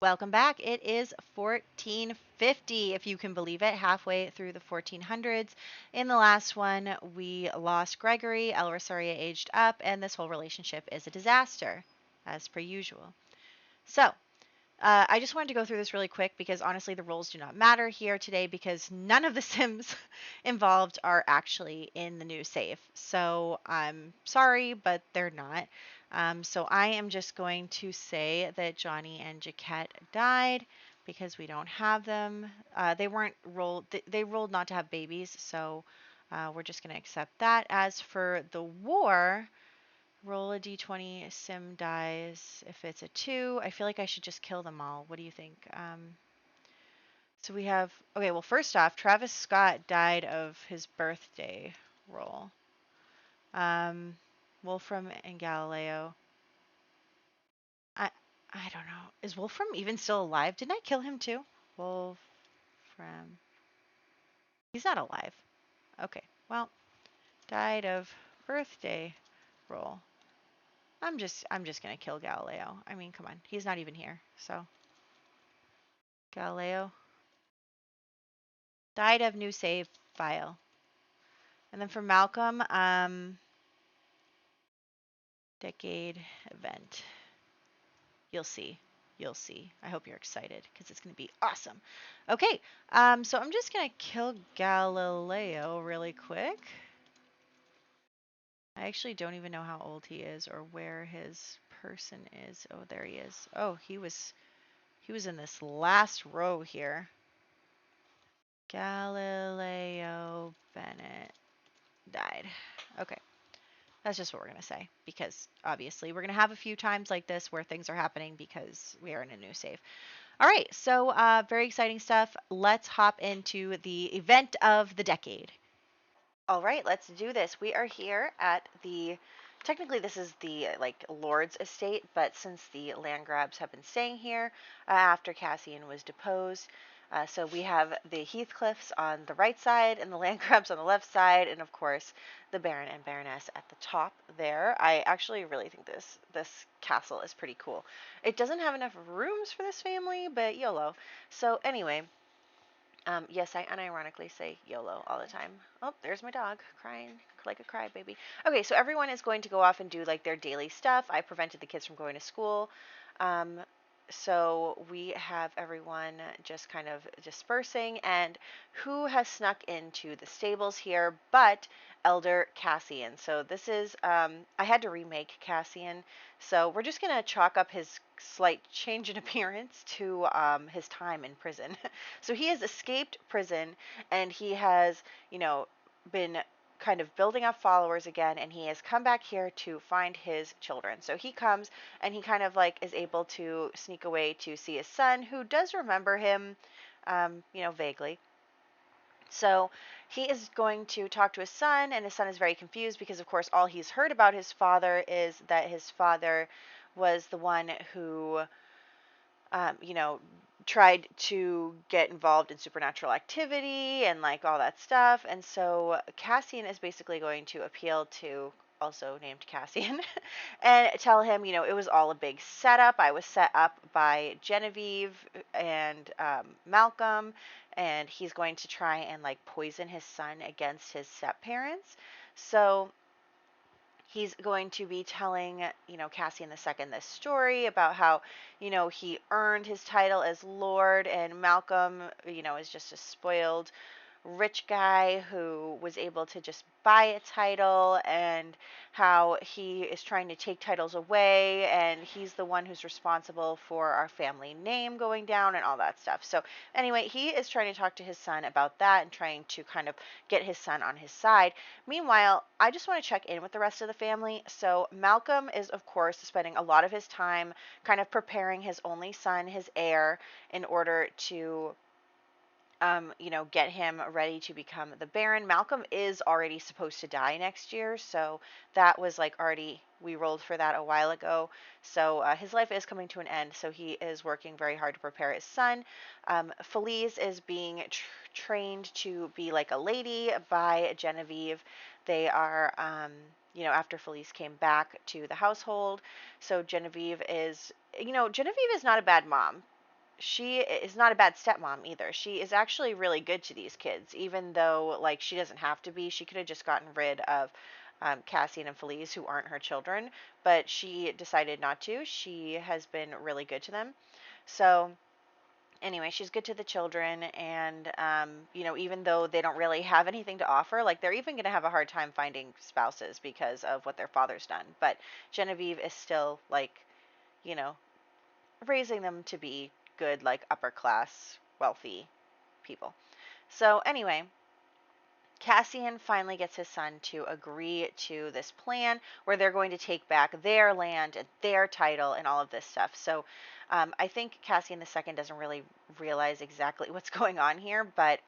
Welcome back. It is 1450, if you can believe it, halfway through the 1400s. In the last one, we lost Gregory, El Rosaria aged up, and this whole relationship is a disaster, as per usual. So, I just wanted to go through this really quick because honestly, the roles do not matter here today because none of the Sims involved are actually in the new save. So I'm sorry, but they're not. So I am just going to say that Johnny and Jaquette died because we don't have them. They weren't rolled, they rolled not to have babies, so we're just going to accept that. As for the war, roll a d20, Sim dies. If it's a 2, I feel like I should just kill them all. What do you think? So we have, okay, well, first off, Travis Scott died of his birthday roll. Wolfram and Galileo. I I don't know. Is Wolfram even still alive? Didn't I kill him too? Wolfram. He's not alive. Okay. Well, died of birthday roll. I'm just gonna kill Galileo. I mean, come on. He's not even here. So Galileo died of new save file. And then for Malcolm, decade event. You'll see. You'll see. I hope you're excited because it's going to be awesome. Okay, so I'm just going to kill Galileo really quick. I actually don't even know how old he is or where his person is. Oh, there he is. Oh, he was in this last row here. Galileo Bennett died. Okay. That's just what we're going to say because obviously we're going to have a few times like this where things are happening because we are in a new save. All right, so very exciting stuff. Let's hop into the event of the decade. All right, let's do this. We are here at the, technically this is the like Lord's estate, but since the land grabs have been staying here after Cassian was deposed, so we have the Heathcliffs on the right side and the land grabs on the left side, and of course the Baron and Baroness at the top there. I actually really think this castle is pretty cool. It doesn't have enough rooms for this family, but YOLO. So anyway, yes, I unironically say YOLO all the time. Oh, there's my dog crying like a crybaby. Okay, so everyone is going to go off and do like their daily stuff. I prevented the kids from going to school. Um, so we have everyone just kind of dispersing. And who has snuck into the stables here but Elder Cassian? So this is, I had to remake Cassian. So we're just going to chalk up his slight change in appearance to his time in prison. So he has escaped prison and he has, been kind of building up followers again, and he has come back here to find his children. So he comes and he kind of like is able to sneak away to see his son, who does remember him, vaguely. So he is going to talk to his son, and his son is very confused because, of course, all he's heard about his father is that his father was the one who, um, you know, tried to get involved in supernatural activity and like all that stuff. And so Cassian is basically going to appeal to, also named Cassian, and tell him, it was all a big setup. I was set up by Genevieve and Malcolm, and he's going to try and like poison his son against his step parents. So he's going to be telling, Cassian II this story about how, he earned his title as Lord, and Malcolm, is just a spoiled rich guy who was able to just buy a title, and how he is trying to take titles away, and he's the one who's responsible for our family name going down and all that stuff. So anyway, he is trying to talk to his son about that and trying to kind of get his son on his side. Meanwhile, I just want to check in with the rest of the family. So Malcolm is, of course, spending a lot of his time kind of preparing his only son, his heir, in order to get him ready to become the Baron. Malcolm is already supposed to die next year, so that was like already, we rolled for that a while ago. So his life is coming to an end, so he is working very hard to prepare his son. Felice is being trained to be like a lady by Genevieve. They are, after Felice came back to the household. So Genevieve is not a bad mom. she is not a bad stepmom either. She is actually really good to these kids, even though like she doesn't have to be. She could have just gotten rid of Cassian and Felice, who aren't her children, but she decided not to. She has been really good to them. So anyway, she's good to the children, and you know, even though they don't really have anything to offer, like they're even going to have a hard time finding spouses because of what their father's done. But Genevieve is still like, you know, raising them to be good, like upper class, wealthy people. So anyway, Cassian finally gets his son to agree to this plan where they're going to take back their land and their title and all of this stuff. So I think Cassian II doesn't really realize exactly what's going on here, but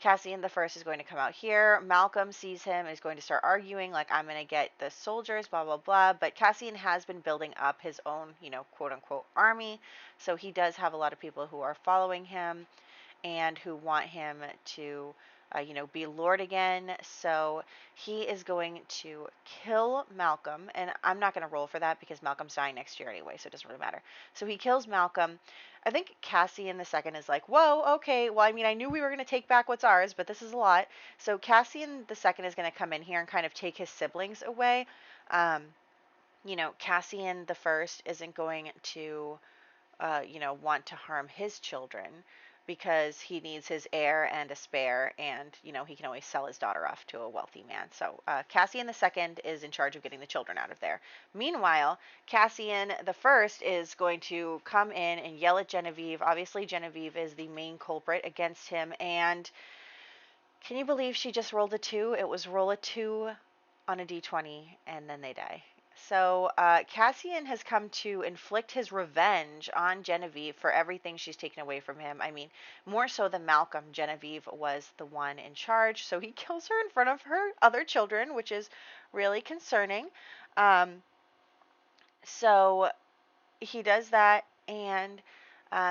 Cassian the First is going to come out here. Malcolm sees him and is going to start arguing, like, I'm going to get the soldiers, blah, blah, blah. But Cassian has been building up his own, you know, quote unquote army. So he does have a lot of people who are following him and who want him to, you know, be Lord again. So he is going to kill Malcolm, and I'm not going to roll for that because Malcolm's dying next year anyway, so it doesn't really matter. So he kills Malcolm. I think Cassian the second is like, whoa, okay, well, I mean, I knew we were going to take back what's ours, but this is a lot. So Cassian the second is going to come in here and kind of take his siblings away. Um, you know, Cassian the first isn't going to you know, want to harm his children because he needs his heir and a spare, and you know he can always sell his daughter off to a wealthy man. So Cassian the second is in charge of getting the children out of there. Meanwhile, Cassian the first is going to come in and yell at Genevieve. Obviously, Genevieve is the main culprit against him, and can you believe she just rolled a 2? It was roll a 2 on a d20, and then they die. So Cassian has come to inflict his revenge on Genevieve for everything she's taken away from him. I mean, more so than Malcolm, Genevieve was the one in charge. So he kills her in front of her other children, which is really concerning. Um, so he does that, and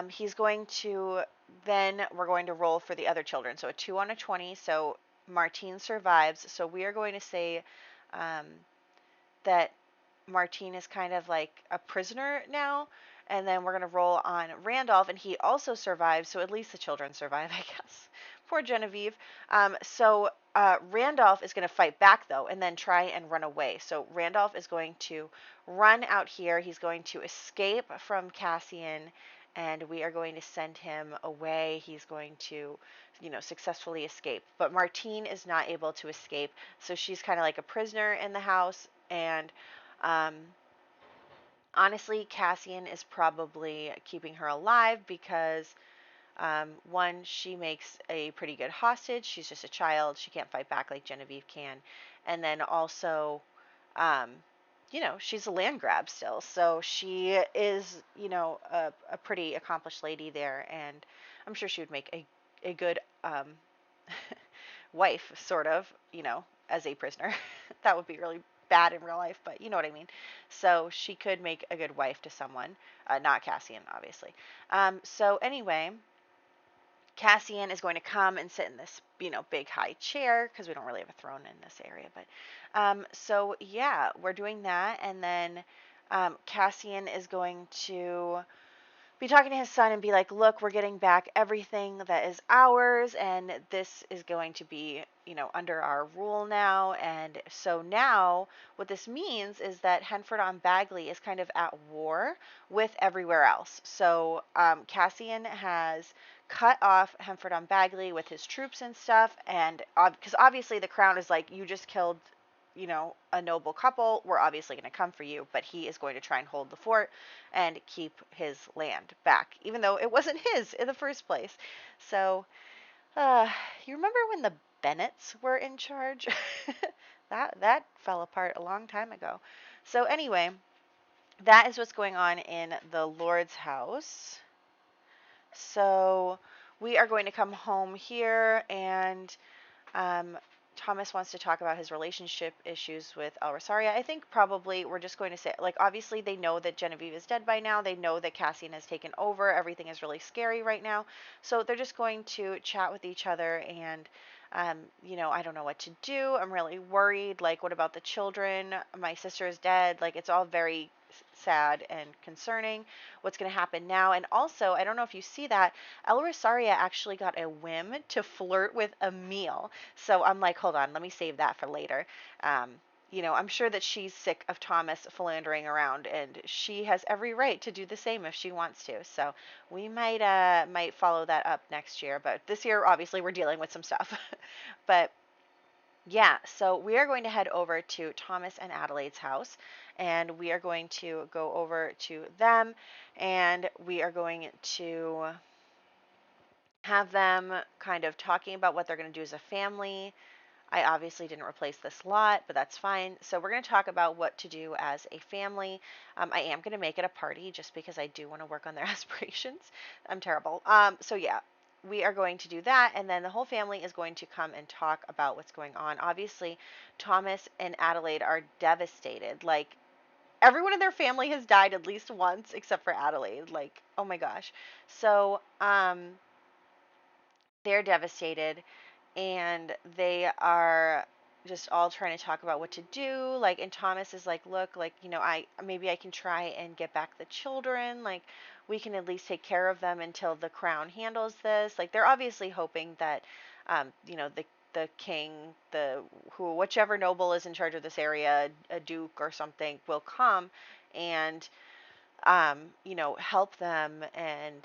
he's going to, then we're going to roll for the other children. So a 2 on a 20. So Martine survives. So we are going to say um, that Martine is kind of like a prisoner now. And then we're going to roll on Randolph, and he also survives. So at least the children survive, I guess. Poor Genevieve. So Randolph is going to fight back, though, and then try and run away. So Randolph is going to run out here. He's going to escape from Cassian, and we are going to send him away. He's going to, you know, successfully escape. But Martine is not able to escape, so she's kind of like a prisoner in the house. And um, honestly, Cassian is probably keeping her alive because one, she makes a pretty good hostage. She's just a child. She can't fight back like Genevieve can. And then also, um, you know, she's a land grab still. So she is, you know, a pretty accomplished lady there. And I'm sure she would make a good wife, sort of, you know, as a prisoner. That would be really bad in real life, but you know what I mean. So she could make a good wife to someone, not Cassian, obviously. So anyway, Cassian is going to come and sit in this, you know, big high chair because we don't really have a throne in this area. But so yeah, we're doing that, and then Cassian is going to be talking to his son and be like, look, we're getting back everything that is ours, and this is going to be, you know, under our rule now. And so now what this means is that Henford on Bagley is kind of at war with everywhere else. So Cassian has cut off Henford on Bagley with his troops and stuff, and because obviously the crown is like, you just killed, you know, a noble couple, we're obviously going to come for you, but he is going to try and hold the fort and keep his land back, even though it wasn't his in the first place. So, you remember when the Bennets were in charge? that fell apart a long time ago. So anyway, that is what's going on in the Lord's house. So we are going to come home here, and Thomas wants to talk about his relationship issues with El Rosaria. I think probably we're just going to say, like, obviously they know that Genevieve is dead by now. They know that Cassian has taken over. Everything is really scary right now. So they're just going to chat with each other, and, you know, I don't know what to do. I'm really worried. Like, what about the children? My sister is dead. Like, it's all very sad and concerning what's going to happen now. And also, I don't know if you see that, El Rosaria actually got a whim to flirt with Emil. So I'm like, hold on, let me save that for later. Um, I'm sure that she's sick of Thomas philandering around, and she has every right to do the same if she wants to. So we might follow that up next year. But this year, obviously, we're dealing with some stuff. But yeah, so we are going to head over to Thomas and Adelaide's house, and we are going to go over to them, and we are going to have them kind of talking about what they're going to do as a family. I obviously didn't replace this lot, but that's fine. So we're going to talk about what to do as a family. I am going to make it a party just because I do want to work on their aspirations. I'm terrible. So yeah, we are going to do that, and then the whole family is going to come and talk about what's going on. Obviously, Thomas and Adelaide are devastated. Like, everyone in their family has died at least once except for Adelaide. Like, oh my gosh. So, they're devastated, and they are just all trying to talk about what to do. Like, and Thomas is like, look, like, I can try and get back the children. Like, we can at least take care of them until the crown handles this. Like, they're obviously hoping that, the king, whichever noble is in charge of this area, a duke or something, will come and help them and,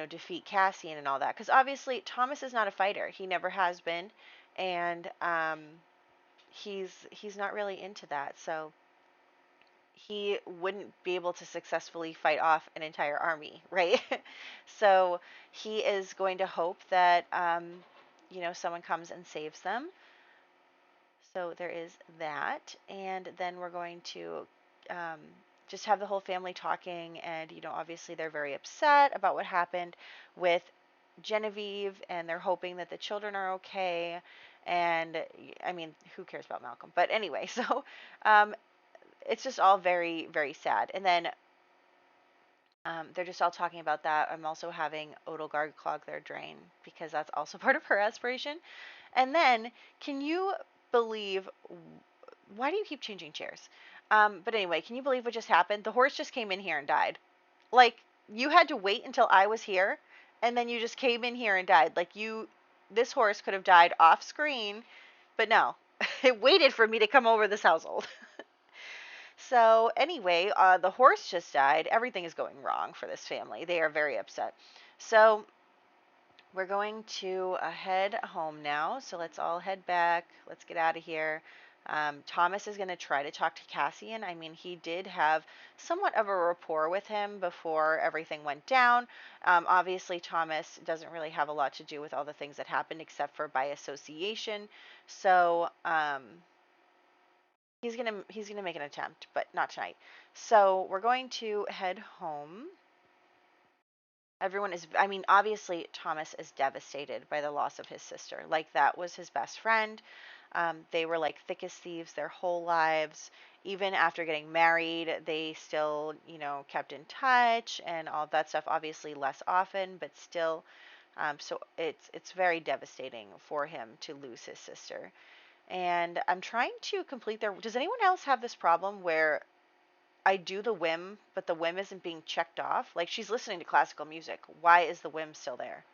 defeat Cassian and all that. Because obviously Thomas is not a fighter. He never has been. And he's not really into that. So he wouldn't be able to successfully fight off an entire army, right? So he is going to hope that, someone comes and saves them. So there is that. And then we're going to um, just have the whole family talking. And, obviously they're very upset about what happened with Genevieve, and they're hoping that the children are okay. And I mean, who cares about Malcolm? But anyway, so it's just all very, very sad. And then they're just all talking about that. I'm also having Odelgard clog their drain because that's also part of her aspiration. And then, can you believe? Why do you keep changing chairs? But anyway, can you believe what just happened? The horse just came in here and died. Like, you had to wait until I was here, and then you just came in here and died. Like, this horse could have died off screen, but no, it waited for me to come over this household. So anyway, the horse just died. Everything is going wrong for this family. They are very upset. So we're going to head home now. So let's all head back. Let's get out of here. Thomas is going to try to talk to Cassian. I mean, he did have somewhat of a rapport with him before everything went down. Obviously, Thomas doesn't really have a lot to do with all the things that happened except for by association. So he's gonna make an attempt, but not tonight. So we're going to head home. Obviously, Thomas is devastated by the loss of his sister. Like, that was his best friend. They were like thick as thieves their whole lives. Even after getting married, they still, kept in touch and all that stuff. Obviously, less often, but still. So it's very devastating for him to lose his sister. And I'm trying to complete their. Does anyone else have this problem where I do the whim, but the whim isn't being checked off? Like, she's listening to classical music. Why is the whim still there?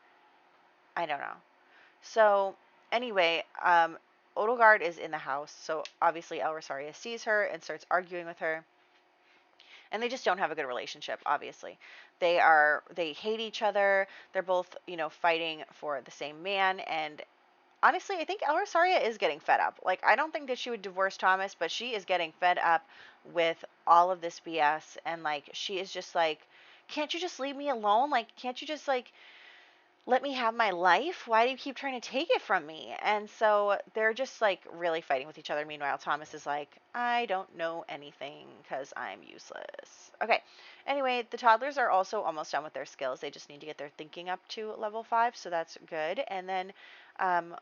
I don't know. So, anyway, Odelgard is in the house. So, obviously, El Rosaria sees her and starts arguing with her. And they just don't have a good relationship, obviously. They hate each other. They're both, fighting for the same man. And honestly, I think El Rosaria is getting fed up. Like, I don't think that she would divorce Thomas, but she is getting fed up with all of this BS. And, like, she is just like, can't you just leave me alone? Like, can't you just, like, let me have my life? Why do you keep trying to take it from me? And so they're just, like, really fighting with each other. Meanwhile, Thomas is like, I don't know anything because I'm useless. Okay. Anyway, the toddlers are also almost done with their skills. They just need to get their thinking up to level 5, so that's good. And then I'm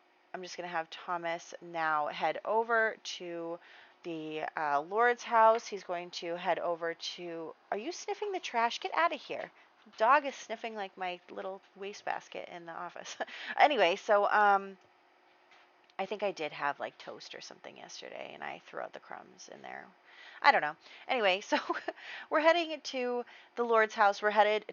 just going to have Thomas now head over to the Lord's house. He's going to head over to... Are you sniffing the trash? Get out of here. Dog is sniffing like my little wastebasket in the office. Anyway, so I think I did have like toast or something yesterday, and I threw out the crumbs in there. I don't know. Anyway, so we're heading to the Lord's house.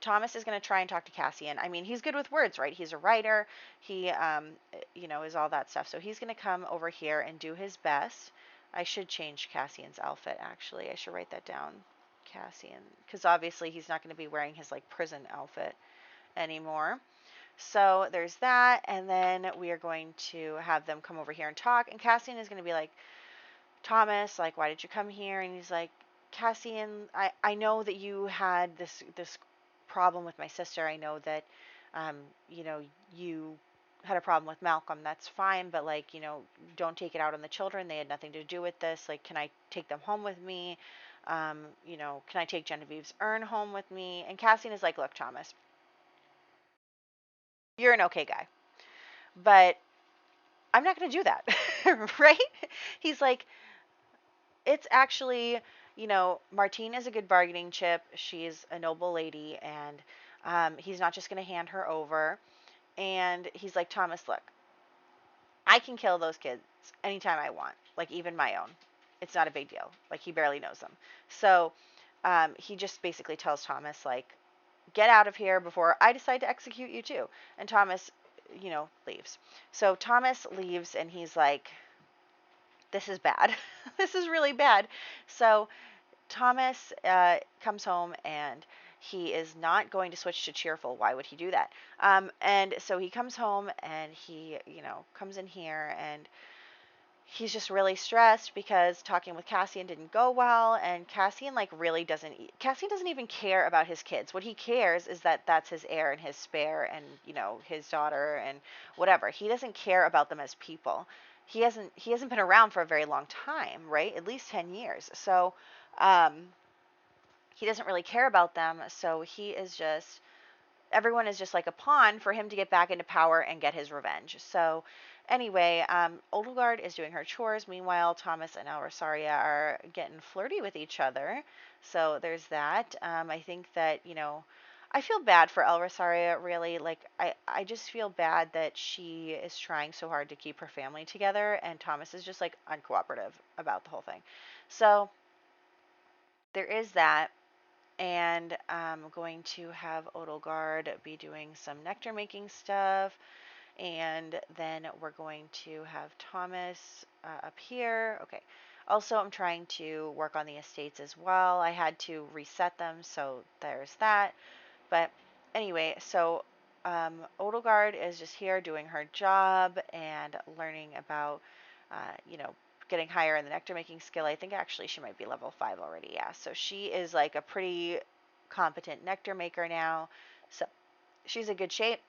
Thomas is going to try and talk to Cassian. I mean, he's good with words, right? He's a writer. He, is all that stuff. So he's going to come over here and do his best. I should change Cassian's outfit, actually. I should write that down. Cassian. Because obviously he's not going to be wearing his, like, prison outfit anymore. So there's that. And then we are going to have them come over here and talk. And Cassian is going to be like, Thomas, like, why did you come here? And he's like, Cassian, I know that you had this problem with my sister. I know that, um, you had a problem with Malcolm. That's fine, but, like, don't take it out on the children. They had nothing to do with this. Like, can I take them home with me? Can I take Genevieve's urn home with me? And Cassian is like, look, Thomas, you're an okay guy, but I'm not going to do that, right? He's like, it's actually, Martine is a good bargaining chip. She's a noble lady, and he's not just going to hand her over. And he's like, Thomas, look, I can kill those kids anytime I want, like even my own. It's not a big deal. Like, he barely knows them. So he just basically tells Thomas, like, get out of here before I decide to execute you too. And Thomas, leaves. So Thomas leaves, and he's like, this is bad. This is really bad. So Thomas comes home, and he is not going to switch to cheerful. Why would he do that? And so he comes home, and he, comes in here, and he's just really stressed because talking with Cassian didn't go well, and Cassian, like, really doesn't. Cassian doesn't even care about his kids. What he cares is that that's his heir and his spare, and his daughter and whatever. He doesn't care about them as people. He hasn't been around for a very long time, right? At least 10 years. So he doesn't really care about them. So everyone is just like a pawn for him to get back into power and get his revenge. So anyway, Odelgard is doing her chores. Meanwhile, Thomas and Alrosaria are getting flirty with each other. So there's that. I think that, I feel bad for Alrosaria, really. Like, I just feel bad that she is trying so hard to keep her family together, and Thomas is just, like, uncooperative about the whole thing. So there is that. And I'm going to have Odelgard be doing some nectar making stuff. And then we're going to have Thomas up here. Okay. Also, I'm trying to work on the estates as well. I had to reset them, so there's that. But anyway, so Odelgard is just here doing her job and learning about, getting higher in the nectar making skill. I think actually she might be level 5 already. Yeah. So she is like a pretty competent nectar maker now. So she's in good shape.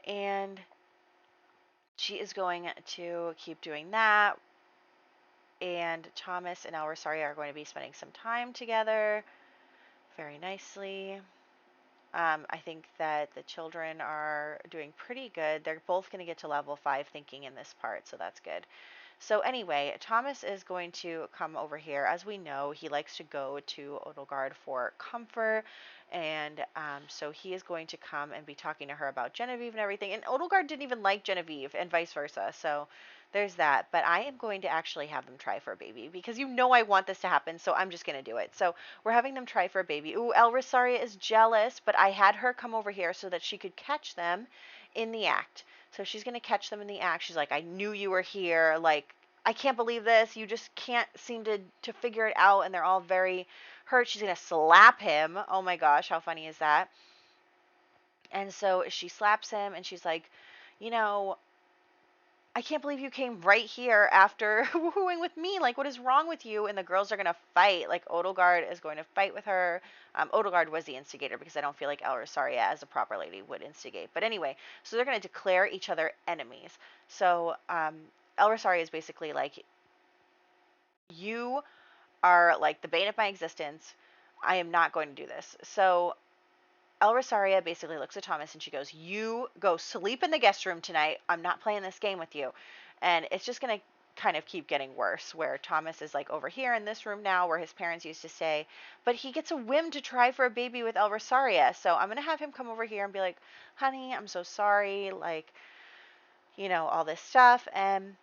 And she is going to keep doing that. And Thomas and Alrosaria are going to be spending some time together very nicely. I think that the children are doing pretty good. They're both going to get to level 5 thinking in this part, so that's good. So anyway, Thomas is going to come over here. As we know, he likes to go to Odelgard for comfort, and so he is going to come and be talking to her about Genevieve and everything. And Odelgard didn't even like Genevieve, and vice versa. So there's that. But I am going to actually have them try for a baby because I want this to happen, so I'm just going to do it. So we're having them try for a baby. Ooh, Alrosaria is jealous, but I had her come over here so that she could catch them in the act. So she's going to catch them in the act. She's like, I knew you were here. Like, I can't believe this. You just can't seem to figure it out. And they're all very hurt. She's going to slap him. Oh my gosh, how funny is that? And so she slaps him, and she's like, I can't believe you came right here after woohooing with me. Like, what is wrong with you? And the girls are going to fight. Like, Odelgard is going to fight with her. Odelgard was the instigator because I don't feel like Alrosaria as a proper lady would instigate. But anyway, so they're going to declare each other enemies. So Alrosaria is basically like, you are like the bane of my existence. I am not going to do this. So Alrosaria basically looks at Thomas and she goes, you go sleep in the guest room tonight. I'm not playing this game with you. And it's just going to kind of keep getting worse, where Thomas is like over here in this room now where his parents used to stay. But he gets a whim to try for a baby with Alrosaria. So I'm going to have him come over here and be like, honey, I'm so sorry. Like, all this stuff. And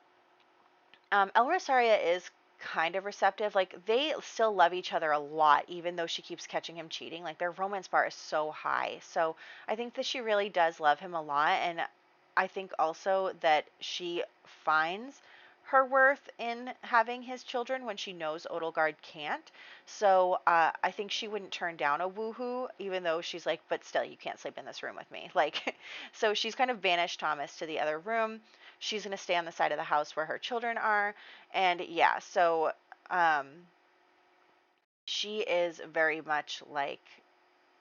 Alrosaria is kind of receptive. Like, they still love each other a lot, even though she keeps catching him cheating. Like, their romance bar is so high. So I think that she really does love him a lot. And I think also that she finds her worth in having his children when she knows Odelgard can't. So I think she wouldn't turn down a woohoo, even though she's like, but still, you can't sleep in this room with me. Like, so she's kind of banished Thomas to the other room. She's going to stay on the side of the house where her children are. And yeah, so um, she is very much like,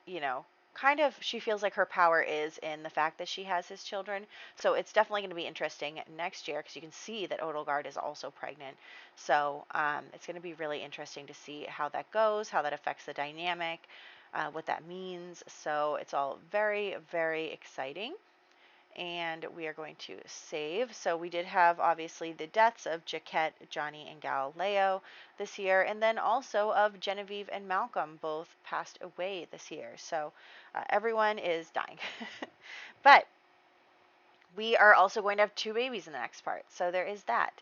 you know, kind of, she feels like her power is in the fact that she has his children. So it's definitely going to be interesting next year because you can see that Odelgard is also pregnant. So it's going to be really interesting to see how that goes, how that affects the dynamic, what that means. So it's all very, very exciting. And we are going to save. So we did have obviously the deaths of Jaquette, Johnny, and Galileo this year, and then also of Genevieve and Malcolm, both passed away this year. So everyone is dying. But we are also going to have 2 babies in the next part. So there is that.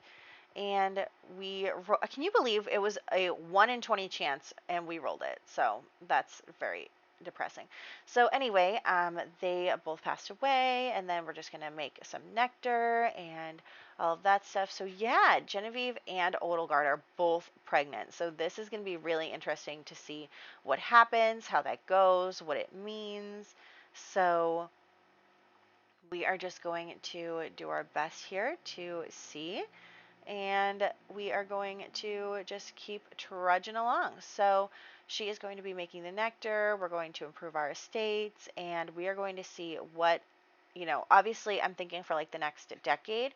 And can you believe it was a 1 in 20 chance and we rolled it? So that's very depressing. So anyway, they both passed away, and then we're just gonna make some nectar and all of that stuff. So yeah, Genevieve and Odelgard are both pregnant. So this is gonna be really interesting to see what happens, how that goes, what it means. So we are just going to do our best here to see, and we are going to just keep trudging along. So she is going to be making the nectar. We're going to improve our estates, and we are going to see what, obviously I'm thinking for like the next decade,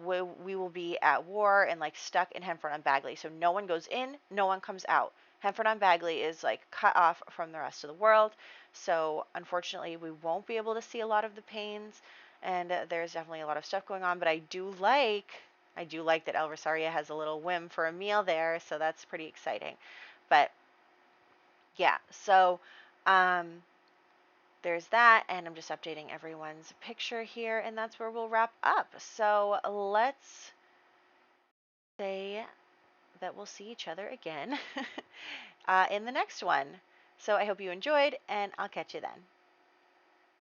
we will be at war and like stuck in Henford on Bagley. So no one goes in, no one comes out. Henford on Bagley is like cut off from the rest of the world. So unfortunately, we won't be able to see a lot of the pains, and there's definitely a lot of stuff going on. But I do like that El Rosaria has a little whim for a meal there, so that's pretty exciting. But yeah, so um, there's that, and I'm just updating everyone's picture here, and that's where we'll wrap up. So let's say that we'll see each other again in the next one. So I hope you enjoyed, and I'll catch you then.